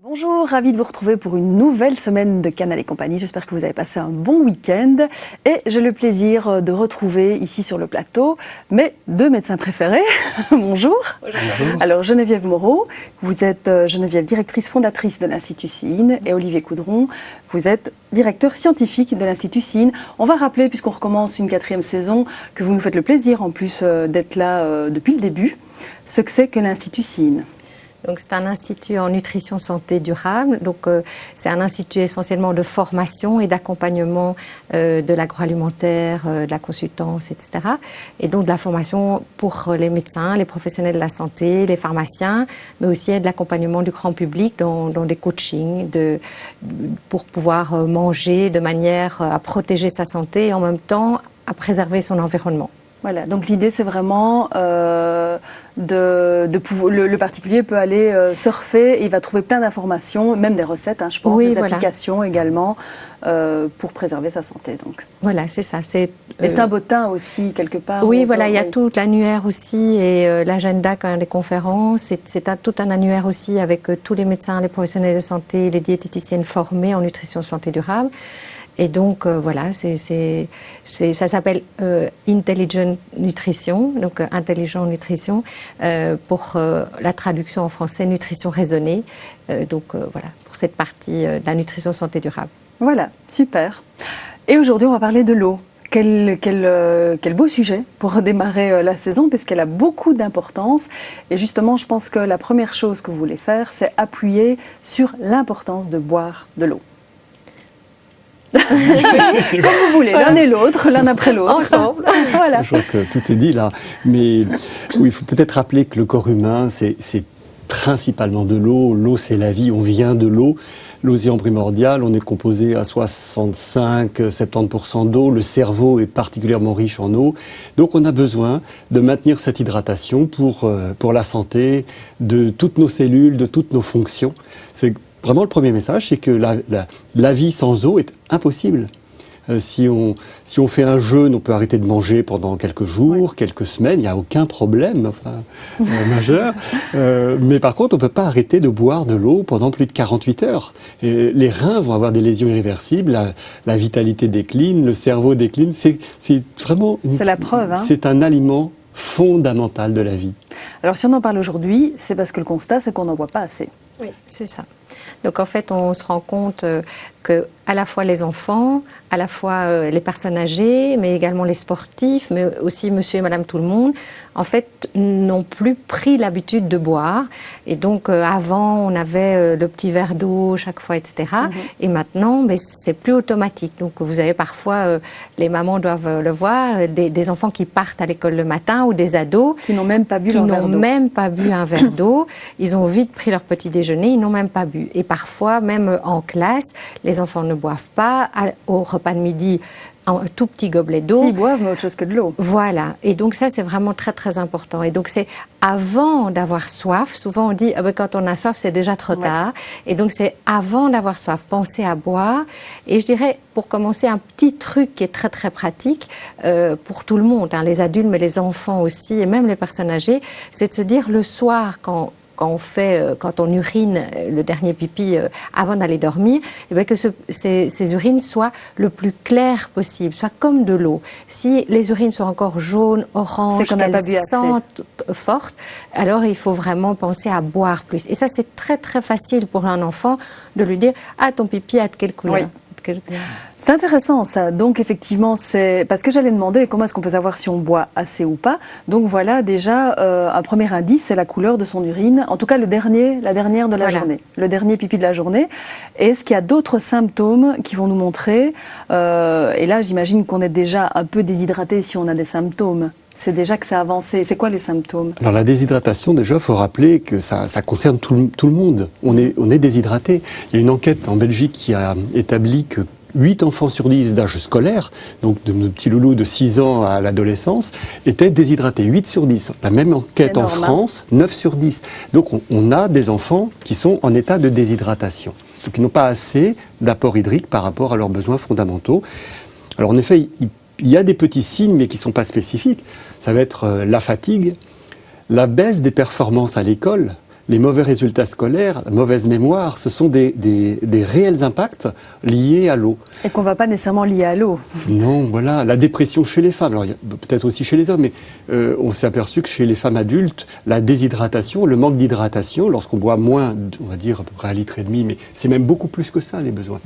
Bonjour, ravi de vous retrouver pour une nouvelle semaine de Canal et compagnie. J'espère que vous avez passé un bon week-end et j'ai le plaisir de retrouver ici sur le plateau mes deux médecins préférés. Bonjour. Bonjour. Alors Geneviève Moreau, vous êtes Geneviève, directrice fondatrice de l'Institut CIN, et Olivier Coudron, vous êtes directeur scientifique de l'Institut CIN. On va rappeler, puisqu'on recommence une 4e saison, que vous nous faites le plaisir en plus d'être là depuis le début, ce que c'est que l'Institut CIN. Donc, c'est un institut en nutrition santé durable. Donc, c'est un institut essentiellement de formation et d'accompagnement de l'agroalimentaire, de la consultance, etc. Et donc, de la formation pour les médecins, les professionnels de la santé, les pharmaciens, mais aussi de l'accompagnement du grand public dans des coachings pour pouvoir manger de manière à protéger sa santé et en même temps à préserver son environnement. Voilà, donc l'idée c'est vraiment le particulier peut aller surfer et il va trouver plein d'informations, même des recettes, je pense, des applications également pour préserver sa santé. Donc. Voilà, c'est ça. Et c'est un bottin aussi, quelque part. Oui, voilà, il y a tout l'annuaire aussi et l'agenda quand des conférences. C'est tout un annuaire aussi avec tous les médecins, les professionnels de santé, les diététiciennes formées en nutrition santé durable. Et donc, voilà, ça s'appelle Intelligent Nutrition, donc Intelligent Nutrition, pour la traduction en français, nutrition raisonnée. Voilà, pour cette partie de la nutrition santé durable. Voilà, super. Et aujourd'hui, on va parler de l'eau. Quel beau sujet pour redémarrer la saison, puisqu'elle a beaucoup d'importance. Et justement, je pense que la première chose que vous voulez faire, c'est appuyer sur l'importance de boire de l'eau. Comme vous voulez, l'un et l'autre, l'un après l'autre. Ensemble. Voilà. Je crois que tout est dit là. Mais oui, il faut peut-être rappeler que le corps humain, c'est principalement de l'eau. L'eau, c'est la vie, on vient de l'eau. L'océan primordial, on est composé à 65-70% d'eau. Le cerveau est particulièrement riche en eau. Donc on a besoin de maintenir cette hydratation pour la santé de toutes nos cellules, de toutes nos fonctions. C'est vraiment le premier message, c'est que la vie sans eau est impossible. Si on fait un jeûne, on peut arrêter de manger pendant quelques jours, quelques semaines, il n'y a aucun problème majeur. Mais par contre, on ne peut pas arrêter de boire de l'eau pendant plus de 48 heures. Et les reins vont avoir des lésions irréversibles, la vitalité décline, le cerveau décline. C'est vraiment... C'est la preuve. C'est un aliment fondamental de la vie. Alors si on en parle aujourd'hui, c'est parce que le constat, c'est qu'on n'en boit pas assez. Oui, c'est ça. Donc en fait, on se rend compte que à la fois les enfants, à la fois les personnes âgées, mais également les sportifs, mais aussi monsieur et madame tout le monde, en fait, n'ont plus pris l'habitude de boire. Et donc avant, on avait le petit verre d'eau chaque fois, etc. Et maintenant, c'est plus automatique. Donc vous avez parfois, les mamans doivent le voir, des enfants qui partent à l'école le matin ou des ados qui n'ont même pas bu un verre d'eau. Ils ont vite pris leur petit déjeuner, ils n'ont même pas bu. Et parfois, même en classe, les enfants ne boivent pas. Au repas de midi, un tout petit gobelet d'eau. S'ils boivent, mais autre chose que de l'eau. Voilà. Et donc ça, c'est vraiment très, très important. Et donc c'est avant d'avoir soif. Souvent, on dit, quand on a soif, c'est déjà trop tard. Et donc c'est avant d'avoir soif, penser à boire. Et je dirais, pour commencer, un petit truc qui est très, très pratique pour tout le monde, les adultes, mais les enfants aussi, et même les personnes âgées, c'est de se dire le soir, quand on urine le dernier pipi avant d'aller dormir, et bien que ces urines soient le plus claires possible, soient comme de l'eau. Si les urines sont encore jaunes, oranges, qu'elles sentent fortes, alors il faut vraiment penser à boire plus. Et ça, c'est très très facile pour un enfant de lui dire « Ah, ton pipi a de quelle couleur ?» C'est intéressant ça, donc effectivement c'est parce que j'allais demander comment est-ce qu'on peut savoir si on boit assez ou pas. Donc voilà déjà un premier indice, c'est la couleur de son urine, en tout cas la dernière de la journée, le dernier pipi de la journée. Et est-ce qu'il y a d'autres symptômes qui vont nous montrer et là j'imagine qu'on est déjà un peu déshydraté si on a des symptômes. C'est déjà que ça a avancé. C'est quoi les symptômes? Alors la déshydratation, déjà, il faut rappeler que ça concerne tout le monde. On est déshydraté. Il y a une enquête en Belgique qui a établi que 8 enfants sur 10 d'âge scolaire, donc de nos petits loulous de 6 ans à l'adolescence, étaient déshydratés. 8 sur 10. La même enquête en France, 9 sur 10. Donc on a des enfants qui sont en état de déshydratation. Donc ils n'ont pas assez d'apport hydrique par rapport à leurs besoins fondamentaux. Alors en effet, il y a des petits signes, mais qui ne sont pas spécifiques. Ça va être la fatigue, la baisse des performances à l'école, les mauvais résultats scolaires, la mauvaise mémoire, ce sont des réels impacts liés à l'eau. Et qu'on ne va pas nécessairement lier à l'eau. Non, voilà. La dépression chez les femmes, alors il y a peut-être aussi chez les hommes, mais on s'est aperçu que chez les femmes adultes, la déshydratation, le manque d'hydratation, lorsqu'on boit moins, on va dire à peu près 1,5 litre, mais c'est même beaucoup plus que ça les besoins,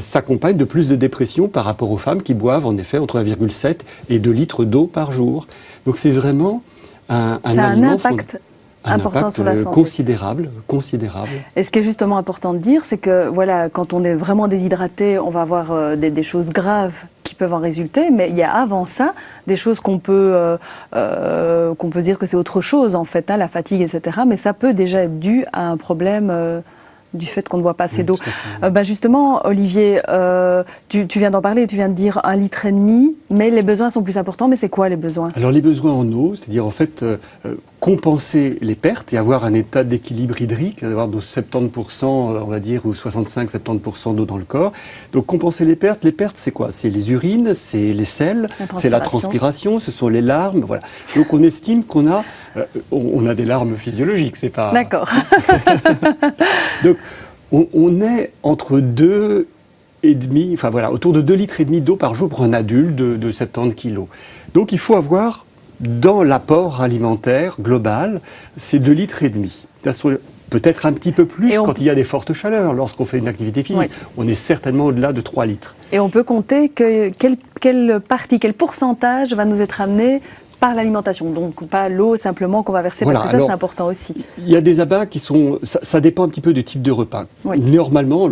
s'accompagne de plus de dépression par rapport aux femmes qui boivent en effet entre 1,7 et 2 litres d'eau par jour. Donc c'est vraiment un impact important sur la santé. Considérable. Et ce qui est justement important de dire, c'est que voilà, quand on est vraiment déshydraté, on va avoir des choses graves qui peuvent en résulter, mais il y a avant ça des choses qu'on peut dire que c'est autre chose en fait, la fatigue, etc. Mais ça peut déjà être dû à un problème du fait qu'on ne boit pas assez d'eau. Justement, Olivier, tu viens d'en parler, tu viens de dire 1,5 litre, mais les besoins sont plus importants. Mais c'est quoi les besoins? Alors les besoins en eau, c'est-à-dire en fait compenser les pertes et avoir un état d'équilibre hydrique, avoir de 70%, on va dire, ou 65-70% d'eau dans le corps. Donc compenser les pertes c'est quoi? C'est les urines, c'est les selles, c'est la transpiration, ce sont les larmes, voilà. Donc on estime qu'on a, on a des larmes physiologiques, c'est pas... D'accord. Donc on est entre 2,5, enfin voilà, autour de 2,5 litres d'eau par jour pour un adulte de 70 kilos. Donc il faut avoir dans l'apport alimentaire global, c'est 2,5 litres. Peut-être un petit peu plus quand il y a des fortes chaleurs, lorsqu'on fait une activité physique. Oui. On est certainement au-delà de 3 litres. Et on peut compter quelle pourcentage va nous être amené par l'alimentation, donc pas l'eau simplement qu'on va verser, voilà, parce que ça c'est important aussi. Il y a des abats qui sont, ça dépend un petit peu du type de repas. Oui. Normalement,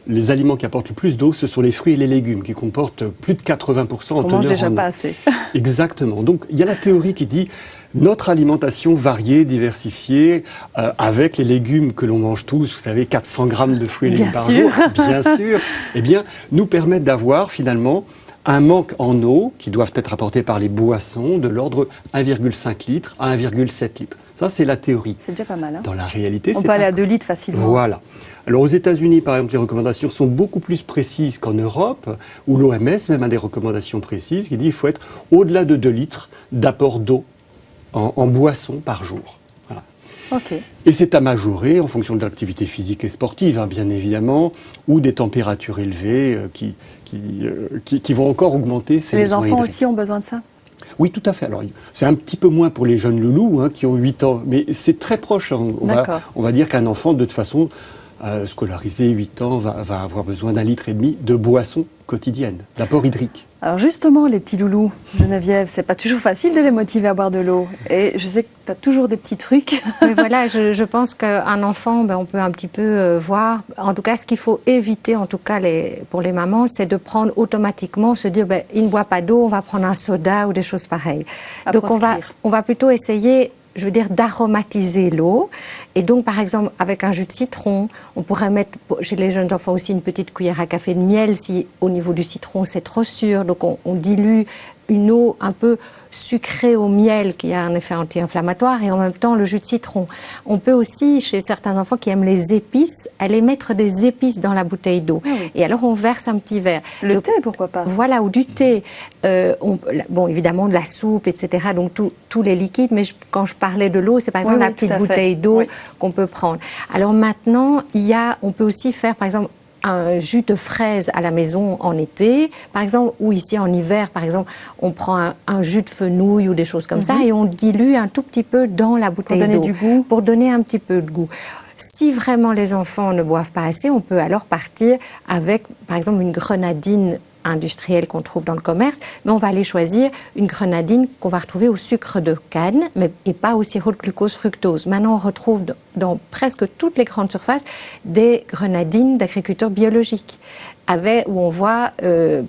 les aliments qui apportent le plus d'eau, ce sont les fruits et les légumes, qui comportent plus de 80% en teneur en eau. On mange déjà pas assez. Exactement. Donc il y a la théorie qui dit notre alimentation variée, diversifiée, avec les légumes que l'on mange tous, vous savez, 400 grammes de fruits et légumes par jour, bien sûr, eh bien, nous permettent d'avoir finalement un manque en eau qui doivent être apportés par les boissons de l'ordre 1,5 litre à 1,7 litre. Ça, c'est la théorie. C'est déjà pas mal. Hein. Dans la réalité, on peut aller à 2 litres facilement. Voilà. Alors aux États-Unis, par exemple, les recommandations sont beaucoup plus précises qu'en Europe, où l'OMS même a des recommandations précises qui dit qu'il faut être au-delà de 2 litres d'apport d'eau en boisson par jour. Voilà. Okay. Et c'est à majorer en fonction de l'activité physique et sportive, bien évidemment, ou des températures élevées qui vont encore augmenter ces besoins hydriques. Les enfants aussi ont besoin de ça? Oui, tout à fait. Alors, c'est un petit peu moins pour les jeunes loulous qui ont 8 ans, mais c'est très proche. On va dire qu'un enfant, de toute façon, scolarisé, 8 ans, va avoir besoin d'1,5 litre de boisson quotidienne, d'apport hydrique. Alors justement, les petits loulous, Geneviève, c'est pas toujours facile de les motiver à boire de l'eau. Et je sais que tu as toujours des petits trucs. Mais voilà, je pense qu'un enfant, on peut un petit peu voir. En tout cas, ce qu'il faut éviter, en tout cas pour les mamans, c'est de prendre automatiquement, se dire, il ne boit pas d'eau, on va prendre un soda ou des choses pareilles. Donc on va plutôt essayer, je veux dire, d'aromatiser l'eau. Et donc, par exemple, avec un jus de citron, on pourrait mettre chez les jeunes enfants aussi une petite cuillère à café de miel si au niveau du citron c'est trop sûr. Donc on dilue une eau un peu sucrée au miel qui a un effet anti-inflammatoire et en même temps le jus de citron. On peut aussi, chez certains enfants qui aiment les épices, aller mettre des épices dans la bouteille d'eau. Ah oui. Et alors on verse un petit verre. Le thé, pourquoi pas? Voilà, ou du thé. Évidemment de la soupe, etc. Donc tous les liquides. Mais quand je parlais de l'eau, c'est par exemple la petite bouteille d'eau qu'on peut prendre. Alors maintenant, on peut aussi faire, par exemple, un jus de fraise à la maison en été, par exemple, ou ici en hiver, par exemple, on prend un jus de fenouil ou des choses comme ça et on dilue un tout petit peu dans la bouteille d'eau. Pour donner du goût. Pour donner un petit peu de goût. Si vraiment les enfants ne boivent pas assez, on peut alors partir avec, par exemple, une grenadine industrielle qu'on trouve dans le commerce, mais on va aller choisir une grenadine qu'on va retrouver au sucre de canne, et pas au sirop de glucose fructose. Maintenant, on retrouve dans presque toutes les grandes surfaces des grenadines d'agriculteurs biologiques, où on voit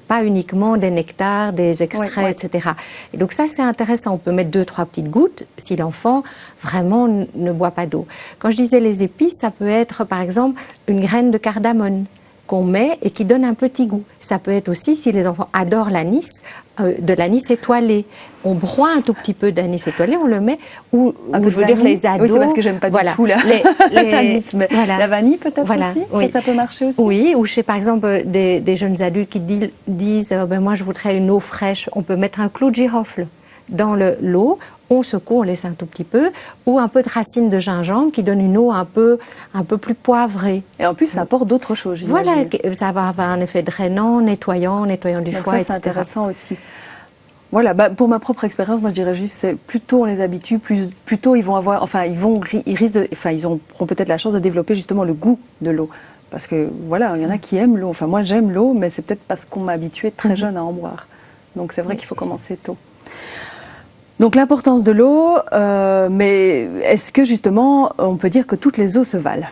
pas uniquement des nectars, des extraits, etc. Et donc ça, c'est intéressant. On peut mettre 2-3 petites gouttes si l'enfant vraiment ne boit pas d'eau. Quand je disais les épices, ça peut être, par exemple, une graine de cardamone qu'on met et qui donne un petit goût. Ça peut être aussi, si les enfants adorent l'anis, de l'anis étoilé. On broie un tout petit peu d'anis étoilé, on le met, ou je veux dire les ados... Oui, c'est parce que j'aime pas du tout l'anis, mais la vanille peut-être aussi, oui. Ça peut marcher aussi. Oui, ou chez par exemple des jeunes adultes qui disent moi je voudrais une eau fraîche, on peut mettre un clou de girofle dans l'eau, on secoue, on laisse un tout petit peu, ou un peu de racines de gingembre qui donne une eau un peu plus poivrée. Et en plus, ça apporte d'autres choses, j'imagine. Voilà, ça va avoir un effet drainant, nettoyant du Donc foie, ça, etc. c'est intéressant aussi. Voilà, pour ma propre expérience, moi je dirais juste, c'est plus tôt on les habitue, plus tôt ils vont avoir, enfin ils auront peut-être la chance de développer justement le goût de l'eau. Parce que voilà, il y en a qui aiment l'eau. Enfin moi j'aime l'eau, mais c'est peut-être parce qu'on m'a habitué très jeune à en boire. Donc c'est vrai qu'il faut commencer tôt. Donc l'importance de l'eau, mais est-ce que justement on peut dire que toutes les eaux se valent?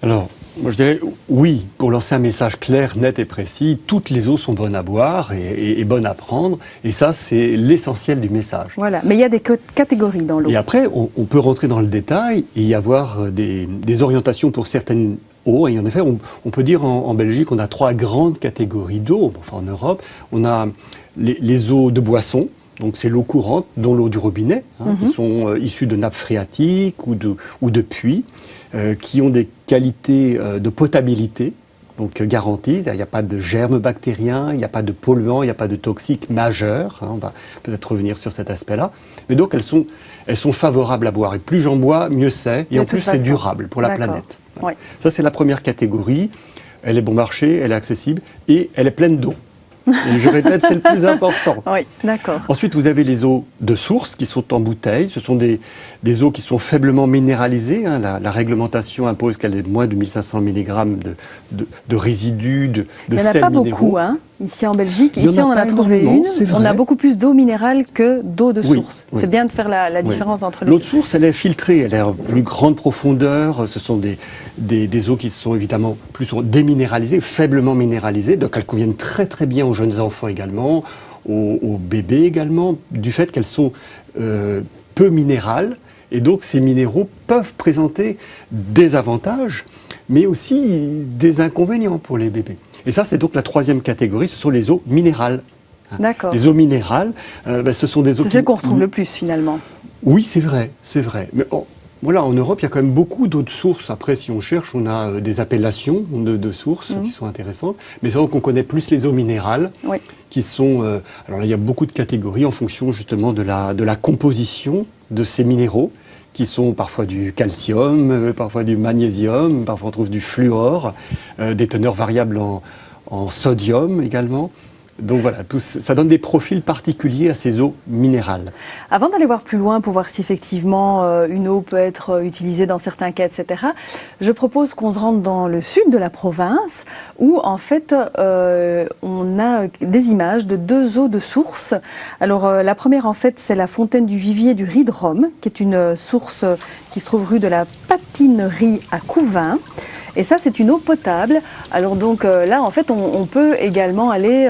Alors, moi je dirais oui, pour lancer un message clair, net et précis, toutes les eaux sont bonnes à boire et bonnes à prendre, et ça c'est l'essentiel du message. Voilà, mais il y a des catégories dans l'eau. Et après, on peut rentrer dans le détail et y avoir des orientations pour certaines eaux, et en effet, on peut dire en Belgique, on a 3 grandes catégories d'eau, enfin en Europe, on a les eaux de boisson, donc c'est l'eau courante, dont l'eau du robinet, qui sont issues de nappes phréatiques ou de puits, qui ont des qualités de potabilité, donc garanties. Il n'y a pas de germes bactériens, il n'y a pas de polluants, il n'y a pas de toxiques majeurs. On va peut-être revenir sur cet aspect-là. Mais donc elles sont favorables à boire. Et plus j'en bois, mieux c'est. Et en plus, c'est durable pour la planète. Voilà. Oui. Ça, c'est la première catégorie. Elle est bon marché, elle est accessible et elle est pleine d'eau. Et je répète, c'est le plus important. Oui, d'accord. Ensuite, vous avez les eaux de source qui sont en bouteille. Ce sont des eaux qui sont faiblement minéralisées. La réglementation impose qu'elle ait moins de 1500 mg de résidus, de Il n'y en a sels pas minéraux. beaucoup, hein, ici en Belgique. Il y en Ici, a on en a pas trouvé énormément, une. c'est vrai. On a beaucoup plus d'eau minérale que d'eau de Oui, source. oui. C'est bien de faire la différence entre les L'eau deux. de source, elle est filtrée, elle est à plus grande profondeur. Ce sont des eaux qui sont évidemment plus déminéralisées, faiblement minéralisées. Donc elles conviennent très très bien aux jeunes enfants également, aux bébés également, du fait qu'elles sont peu minérales. Et donc ces minéraux peuvent présenter des avantages, mais aussi des inconvénients pour les bébés. Et ça, c'est donc la 3e catégorie, ce sont les eaux minérales. D'accord. Les eaux minérales, ce sont des eaux C'est celle qu'on retrouve le plus finalement. Oui, c'est vrai, c'est vrai. Mais voilà, en Europe, il y a quand même beaucoup d'autres sources. Après, si on cherche, on a des appellations de sources qui sont intéressantes. Mais c'est vrai qu'on connaît plus les eaux minérales, Oui. qui sont... alors là, il y a beaucoup de catégories en fonction justement de la composition de ces minéraux, qui sont parfois du calcium, parfois du magnésium, parfois on trouve du fluor, des teneurs variables en sodium également. Donc voilà, ça donne des profils particuliers à ces eaux minérales. Avant d'aller voir plus loin pour voir si effectivement une eau peut être utilisée dans certains cas, etc., je propose qu'on se rende dans le sud de la province où en fait on a des images de 2 eaux de source. Alors la première en fait c'est la fontaine du Vivier du Riz de Rome, qui est une source qui se trouve rue de la Patinerie à Couvain. Et ça, c'est une eau potable. Alors donc là, en fait, on peut également aller,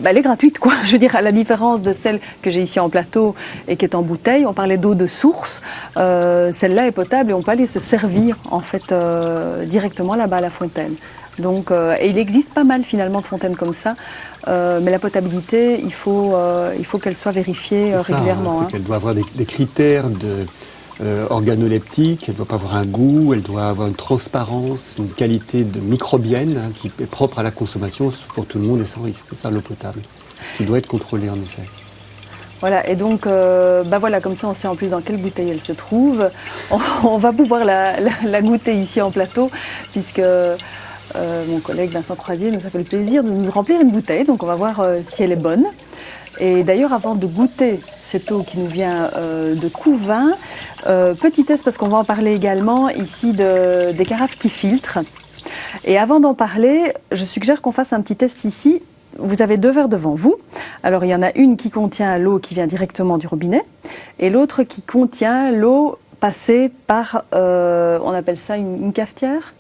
elle est gratuite, quoi. Je veux dire, à la différence de celle que j'ai ici en plateau et qui est en bouteille, on parlait d'eau de source. Celle-là est potable et on peut aller se servir, en fait, directement là-bas à la fontaine. Donc, et il existe pas mal finalement de fontaines comme ça, mais la potabilité, il faut qu'elle soit vérifiée régulièrement. C'est qu'elle doit avoir des critères organoleptique, elle ne doit pas avoir un goût, elle doit avoir une transparence, une qualité de microbienne qui est propre à la consommation pour tout le monde et sans risque. C'est ça l'eau potable, qui doit être contrôlée en effet. Voilà, et donc, voilà, comme ça on sait en plus dans quelle bouteille elle se trouve. On va pouvoir la goûter ici en plateau, puisque mon collègue Vincent Croisier nous a fait le plaisir de nous remplir une bouteille, donc on va voir si elle est bonne. Et d'ailleurs, avant de goûter cette eau qui nous vient de Couvain, petit test parce qu'on va en parler également ici des carafes qui filtrent. Et avant d'en parler, je suggère qu'on fasse un petit test ici. Vous avez 2 verres devant vous. Alors il y en a une qui contient l'eau qui vient directement du robinet et l'autre qui contient l'eau passée par, on appelle ça une cafetière ?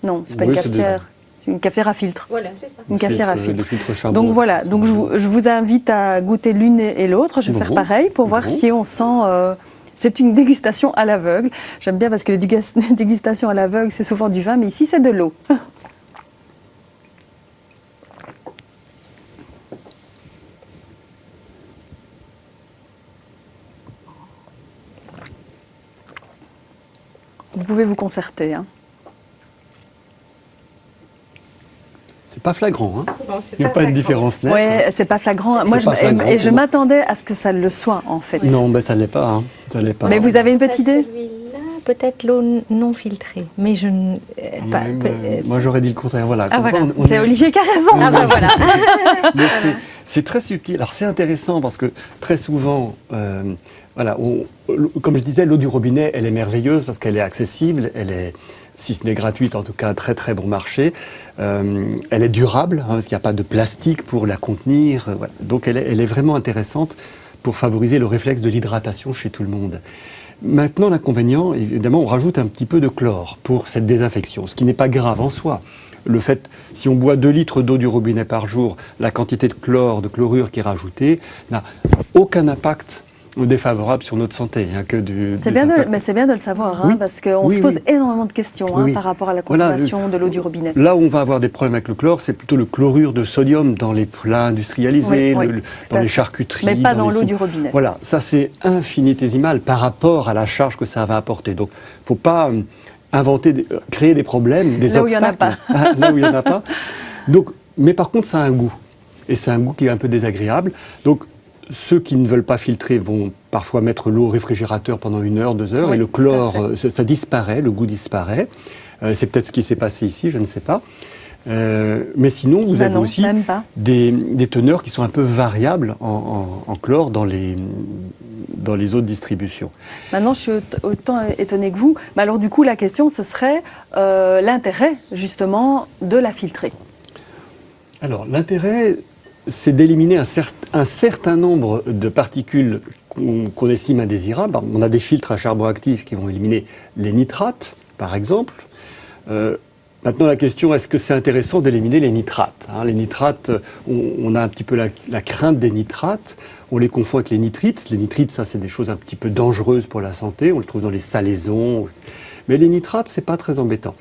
Non, c'est pas une cafetière. Une cafetière à filtre. Voilà, c'est ça. Une cafetière à filtre. Charbon, donc voilà, donc je vous invite à goûter l'une et l'autre. Je vais faire pareil pour voir si on sent... c'est une dégustation à l'aveugle. J'aime bien parce que les dégustations à l'aveugle, c'est souvent du vin, mais ici c'est de l'eau. Vous pouvez vous concerter, hein. C'est pas flagrant, hein. Non, c'est Il n'y a pas de différence nette. Oui, c'est pas flagrant. C'est pas flagrant Et je pour moi. m'attendais à ce que ça le soit, en fait. Non, ben ça ne l'est pas, hein. Ça l'est pas. Mais vous avez une petite idée? Celui-là, peut-être l'eau non filtrée, mais je ne... pas- Oui, mais moi j'aurais dit le contraire. Voilà. Ah, voilà. C'est Olivier qui a raison. Ah ben voilà. Mais c'est très subtil. Alors c'est intéressant parce que très souvent, voilà, comme je disais, l'eau du robinet, elle est merveilleuse parce qu'elle est accessible, elle est, si ce n'est gratuite, en tout cas très très bon marché. Elle est durable parce qu'il n'y a pas de plastique pour la contenir. Voilà. Donc elle est vraiment intéressante pour favoriser le réflexe de l'hydratation chez tout le monde. Maintenant, l'inconvénient, évidemment, on rajoute un petit peu de chlore pour cette désinfection, ce qui n'est pas grave en soi. Le fait, si on boit 2 litres d'eau du robinet par jour, la quantité de chlore, de chlorure qui est rajoutée, n'a aucun impact défavorable sur notre santé. Hein, que Mais c'est bien de le savoir, hein, Oui. parce qu'on Oui, se pose oui. énormément de questions hein, Oui. par rapport à la Voilà, consommation de l'eau du robinet. Là où on va avoir des problèmes avec le chlore, c'est plutôt le chlorure de sodium dans les plats industrialisés, Oui, oui, tout dans à les fait. charcuteries. Mais pas dans les l'eau soupes. du robinet. Voilà, ça c'est infinitésimal par rapport à la charge que ça va apporter. Donc, il ne faut pas créer des problèmes, des Là où il y en a obstacles. Là où il n'y en a pas. Donc, mais par contre, ça a un goût. Et c'est un goût qui est un peu désagréable. Donc, ceux qui ne veulent pas filtrer vont parfois mettre l'eau au réfrigérateur pendant 1 heure, 2 heures, Oui, et le tout à chlore, ça disparaît, le goût disparaît. C'est peut-être ce qui s'est passé ici, je ne sais pas. Mais sinon, vous avez non, aussi même pas. des teneurs qui sont un peu variables en chlore dans les eaux de distribution. Maintenant, je suis autant étonnée que vous. Mais alors, du coup, la question, ce serait l'intérêt, justement, de la filtrer. Alors, l'intérêt, c'est d'éliminer un certain nombre de particules qu'on estime indésirables. On a des filtres à charbon actif qui vont éliminer les nitrates, par exemple. Maintenant, la question, est-ce que c'est intéressant d'éliminer les nitrates, hein? Les nitrates, on a un petit peu la crainte des nitrates. On les confond avec les nitrites. Les nitrites, ça, c'est des choses un petit peu dangereuses pour la santé. On les trouve dans les salaisons. Mais les nitrates, c'est pas très embêtant.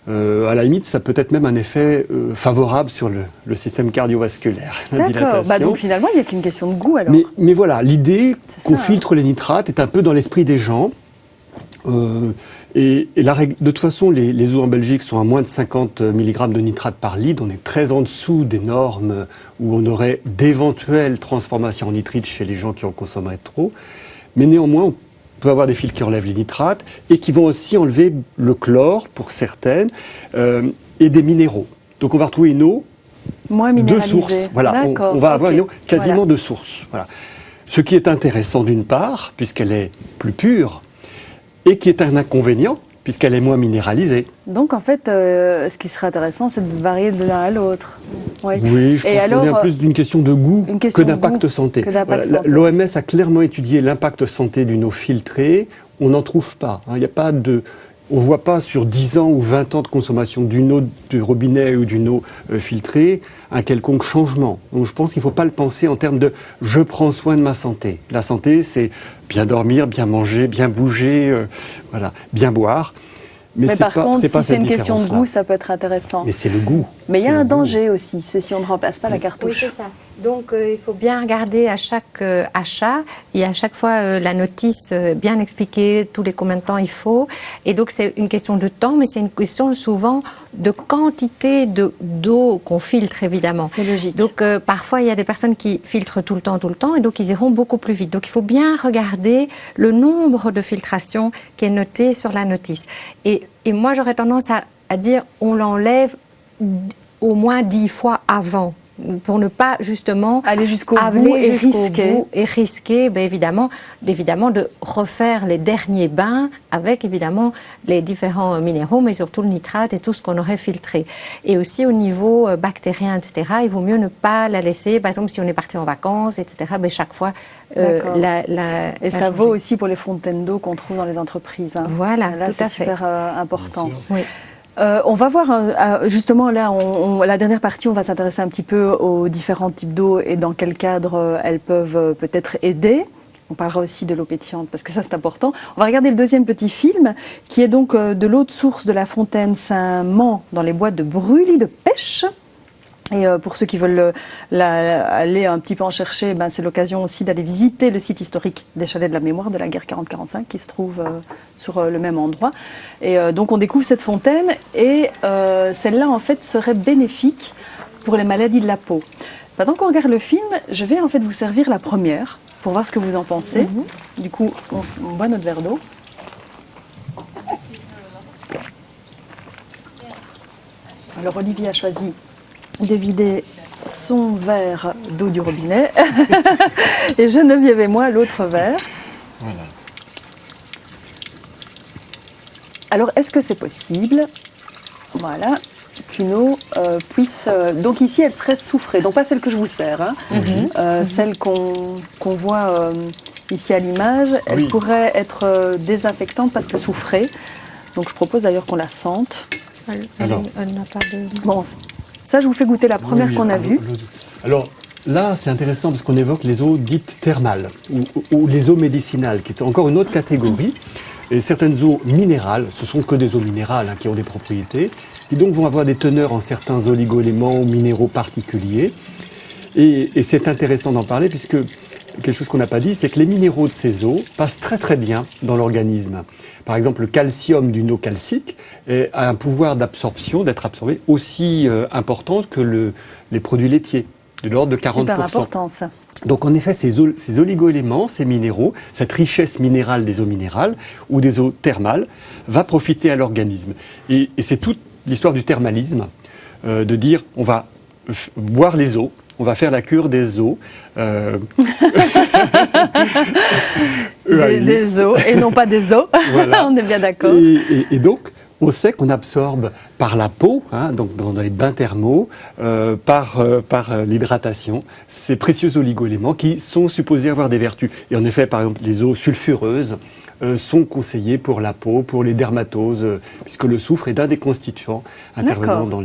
À la limite, ça peut être même un effet favorable sur le système cardiovasculaire, la D'accord. dilatation. Donc, finalement, il n'y a qu'une question de goût, alors. Mais voilà, l'idée C'est qu'on ça, filtre les nitrates est un peu dans l'esprit des gens. Et la règle, de toute façon, les eaux en Belgique sont à moins de 50 mg de nitrate par litre. On est très en dessous des normes où on aurait d'éventuelles transformations en nitrite chez les gens qui en consommeraient trop. Mais néanmoins, on peut avoir des filtres qui enlèvent les nitrates et qui vont aussi enlever le chlore pour certaines et des minéraux. Donc on va retrouver une eau Moins de minéralisée. source. Voilà, D'accord, on va avoir ok. une eau quasiment Voilà. de source. Voilà. Ce qui est intéressant d'une part, puisqu'elle est plus pure, et qui est un inconvénient, puisqu'elle est moins minéralisée. Donc, en fait, ce qui serait intéressant, c'est de varier de l'un à l'autre. Oui, Oui, je pense qu'on est plus d'une question de goût une question que de d'impact goût santé. que d'impact santé. L'OMS a clairement étudié l'impact santé d'une eau filtrée. On n'en trouve pas. Il n'y a pas de... On ne voit pas sur 10 ans ou 20 ans de consommation d'une eau du robinet ou d'une eau filtrée un quelconque changement. Donc je pense qu'il ne faut pas le penser en termes de « je prends soin de ma santé ». La santé, c'est bien dormir, bien manger, bien bouger, voilà, bien boire. Mais c'est par contre, si pas c'est cette une question de différence-là. goût, ça peut être intéressant. Mais c'est le goût. Mais il y a C'est un le goût. danger aussi, c'est si on ne remplace pas la Oui, cartouche. c'est ça. Donc, il faut bien regarder à chaque achat et à chaque fois la notice, bien expliquer tous les combien de temps il faut. Et donc, c'est une question de temps, mais c'est une question souvent de quantité d'eau qu'on filtre, évidemment. C'est logique. Donc, parfois, il y a des personnes qui filtrent tout le temps, et donc ils iront beaucoup plus vite. Donc, il faut bien regarder le nombre de filtrations qui est noté sur la notice. Et moi, j'aurais tendance à dire, on l'enlève au moins 10 fois avant, pour ne pas justement Aller jusqu'au bout et risquer. bout et risquer, ben évidemment de refaire les derniers bains avec évidemment les différents minéraux, mais surtout le nitrate et tout ce qu'on aurait filtré. Et aussi au niveau bactérien, etc., il vaut mieux ne pas la laisser. Par exemple, si on est parti en vacances, etc., ben chaque fois D'accord. Et Et ça vaut aussi pour les fontaines d'eau qu'on trouve dans les entreprises. Hein. Voilà, Là, tout c'est à fait. super important. Bien sûr. Oui. On va voir, justement, là, la dernière partie, on va s'intéresser un petit peu aux différents types d'eau et dans quel cadre elles peuvent peut-être aider. On parlera aussi de l'eau pétillante parce que ça, c'est important. On va regarder le deuxième petit film qui est donc de l'eau de source de la fontaine Saint-Mans dans les bois de Brûlis de pêche. Et pour ceux qui veulent aller un petit peu en chercher, ben, c'est l'occasion aussi d'aller visiter le site historique des Chalets de la Mémoire de la guerre 40-45 qui se trouve sur le même endroit. Et donc on découvre cette fontaine et celle-là en fait serait bénéfique pour les maladies de la peau. Pendant qu'on regarde le film, je vais en fait vous servir la première pour voir ce que vous en pensez. Du coup, on boit notre verre d'eau. Alors Olivier a choisi de vider son verre d'eau du robinet et Geneviève et moi l'autre verre. Voilà. Alors est-ce que c'est possible, voilà, qu'une eau puisse... donc ici elle serait soufrée, donc pas celle que je vous sers, hein, celle qu'on voit ici à l'image, elle pourrait être désinfectante parce que soufrée. Donc je propose d'ailleurs qu'on la sente. Alors, elle n'a pas de... Bon, ça, je vous fais goûter la première qu'on a vue. Alors là, c'est intéressant parce qu'on évoque les eaux dites thermales ou les eaux médicinales, qui sont encore une autre catégorie. Et certaines eaux minérales, ce sont que des eaux minérales qui ont des propriétés, qui donc vont avoir des teneurs en certains oligo-éléments ou minéraux particuliers. Et c'est intéressant d'en parler puisque quelque chose qu'on n'a pas dit, c'est que les minéraux de ces eaux passent très très bien dans l'organisme. Par exemple, le calcium d'une eau calcique a un pouvoir d'absorption, d'être absorbé aussi important que les produits laitiers, de l'ordre de 40%. Super important ça. Donc en effet, ces oligo-éléments, ces minéraux, cette richesse minérale des eaux minérales ou des eaux thermales va profiter à l'organisme. Et c'est toute l'histoire du thermalisme, de dire on va boire les eaux, on va faire la cure des eaux. Des os et non pas des os. Voilà. On est bien d'accord. Et donc, on sait qu'on absorbe par la peau, donc dans les bains thermaux, par l'hydratation, ces précieux oligo-éléments qui sont supposés avoir des vertus. Et en effet, par exemple, les eaux sulfureuses sont conseillées pour la peau, pour les dermatoses, puisque le soufre est un des constituants intervenant dans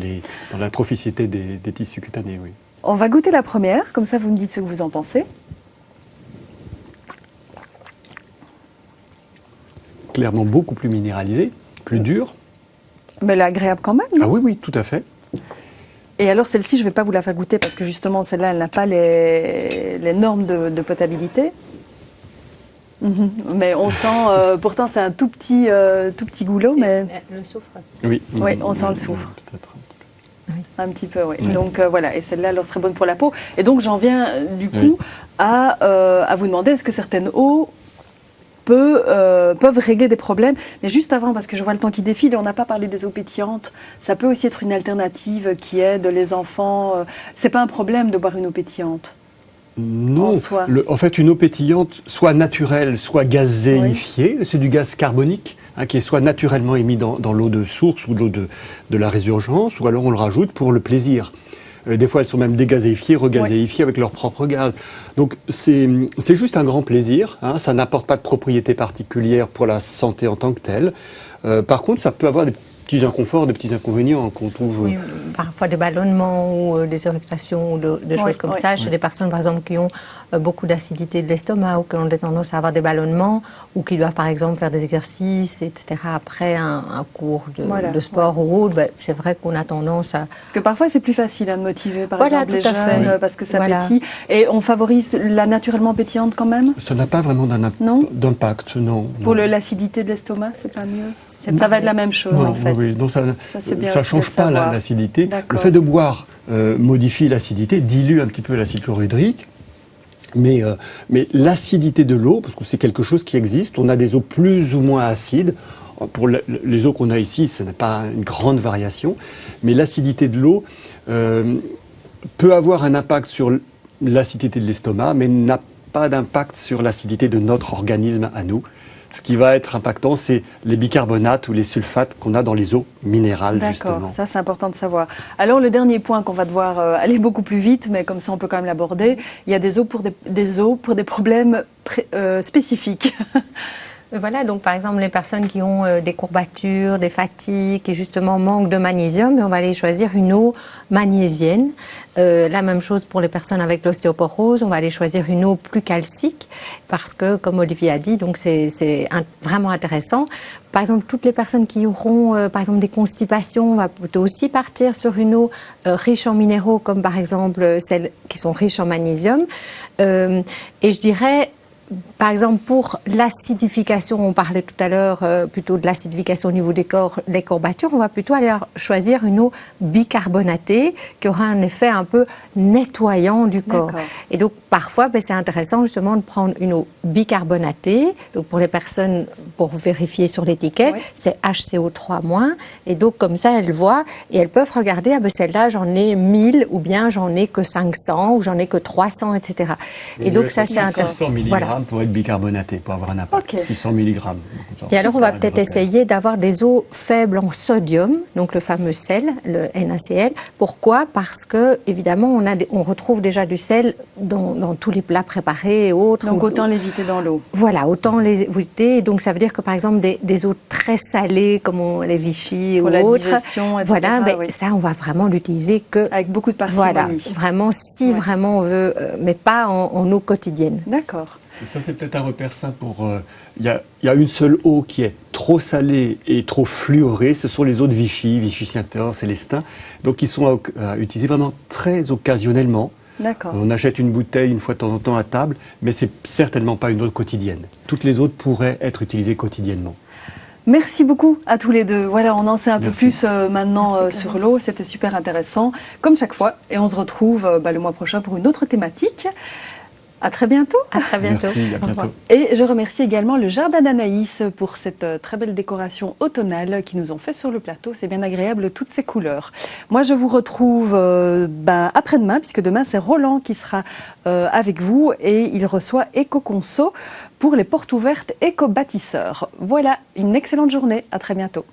la trophicité des tissus cutanés. Oui. On va goûter la première, comme ça vous me dites ce que vous en pensez. Clairement beaucoup plus minéralisée, plus dure. Mais elle est agréable quand même, non ? Ah oui, tout à fait. Et alors celle-ci, je ne vais pas vous la faire goûter parce que justement celle-là, elle n'a pas les normes de potabilité. Mais on sent, pourtant c'est un tout petit goulot, mais... Le soufre. Oui, on sent le soufre. Peut-être un petit peu, oui. Donc voilà, et celle-là, elle serait bonne pour la peau. Et donc j'en viens du coup à vous demander, est-ce que certaines eaux peuvent régler des problèmes? Mais juste avant, parce que je vois le temps qui défile et on n'a pas parlé des eaux pétillantes, ça peut aussi être une alternative qui aide les enfants. C'est pas un problème de boire une eau pétillante? Non, en fait une eau pétillante, soit naturelle, soit gazéifiée, c'est du gaz carbonique qui est soit naturellement émis dans l'eau de source ou l'eau de la résurgence, ou alors on le rajoute pour le plaisir. Des fois elles sont même dégazéifiées, regazéifiées avec leur propre gaz. Donc c'est juste un grand plaisir, ça n'apporte pas de propriété particulière pour la santé en tant que telle. Par contre ça peut avoir des petits inconforts, des petits inconvénients qu'on trouve. Oui, parfois des ballonnements ou des irritations ou des choses comme ça. Chez des personnes, par exemple, qui ont beaucoup d'acidité de l'estomac ou qui ont des tendances à avoir des ballonnements ou qui doivent, par exemple, faire des exercices, etc. après un cours de sport ou autre, c'est vrai qu'on a tendance à... Parce que parfois, c'est plus facile de motiver, par exemple, les jeunes, parce que ça pétille. Et on favorise la naturellement pétillante quand même? Ça n'a pas vraiment d'impact, non. Pour l'acidité de l'estomac, c'est pas mieux? Ça va être la même chose, en fait. Oui, donc ça ne change pas l'acidité. Le fait de boire modifie l'acidité, dilue un petit peu l'acide chlorhydrique, mais l'acidité de l'eau, parce que c'est quelque chose qui existe, on a des eaux plus ou moins acides. Pour les eaux qu'on a ici, ce n'est pas une grande variation, mais l'acidité de l'eau peut avoir un impact sur l'acidité de l'estomac, mais n'a pas d'impact sur l'acidité de notre organisme à nous. Ce qui va être impactant, c'est les bicarbonates ou les sulfates qu'on a dans les eaux minérales, justement. D'accord, ça c'est important de savoir. Alors le dernier point qu'on va devoir aller beaucoup plus vite, mais comme ça on peut quand même l'aborder, il y a des eaux pour des problèmes spécifiques. Voilà, donc par exemple les personnes qui ont des courbatures, des fatigues et justement manquent de magnésium, on va aller choisir une eau magnésienne. La même chose pour les personnes avec l'ostéoporose, on va aller choisir une eau plus calcique parce que, comme Olivier a dit, donc c'est vraiment intéressant. Par exemple, toutes les personnes qui auront par exemple des constipations, on va plutôt aussi partir sur une eau riche en minéraux, comme par exemple celles qui sont riches en magnésium. Et je dirais par exemple, pour l'acidification, on parlait tout à l'heure plutôt de l'acidification au niveau des courbatures, on va plutôt aller choisir une eau bicarbonatée qui aura un effet un peu nettoyant du corps. Et donc, parfois, c'est intéressant justement de prendre une eau bicarbonatée. Donc, pour les personnes, pour vérifier sur l'étiquette, c'est HCO3-. Et donc, comme ça, elles voient et elles peuvent regarder, celle-là, j'en ai 1000 ou bien j'en ai que 500 ou j'en ai que 300, etc. Et donc, ça, c'est intéressant. 600 mg pour être bicarbonaté, pour avoir un impact. 600 mg. Et alors, on va peut-être essayer d'avoir des eaux faibles en sodium, donc le fameux sel, le NaCl. Pourquoi? Parce que, évidemment, on retrouve déjà du sel dans tous les plats préparés et autres. Donc, autant l'éviter dans l'eau. Voilà, autant l'éviter. Donc, ça veut dire que, par exemple, des eaux très salées, comme les Vichy ou pour autres, la digestion, etc., voilà, ça, on va vraiment l'utiliser que... avec beaucoup de parcimonie. Voilà, vraiment, si vraiment on veut, mais pas en eau quotidienne. D'accord. Et ça, c'est peut-être un repère simple pour... Il y a une seule eau qui est trop salée et trop fluorée. Ce sont les eaux de Vichy, Vichy-Saint-Or, Célestin. Donc, ils sont à utiliser vraiment très occasionnellement. D'accord. On achète une bouteille une fois de temps en temps à table, mais c'est certainement pas une eau quotidienne. Toutes les autres pourraient être utilisées quotidiennement. Merci beaucoup à tous les deux. Voilà, on en sait un peu plus maintenant sur l'eau. C'était super intéressant, comme chaque fois. Et on se retrouve le mois prochain pour une autre thématique. À très bientôt. À très bientôt. Merci, à bientôt. Et je remercie également le Jardin d'Anaïs pour cette très belle décoration automnale qu'ils nous ont fait sur le plateau. C'est bien agréable, toutes ces couleurs. Moi, je vous retrouve après-demain, puisque demain, c'est Roland qui sera avec vous et il reçoit Eco-Conso pour les portes ouvertes éco-bâtisseurs. Voilà, une excellente journée. À très bientôt.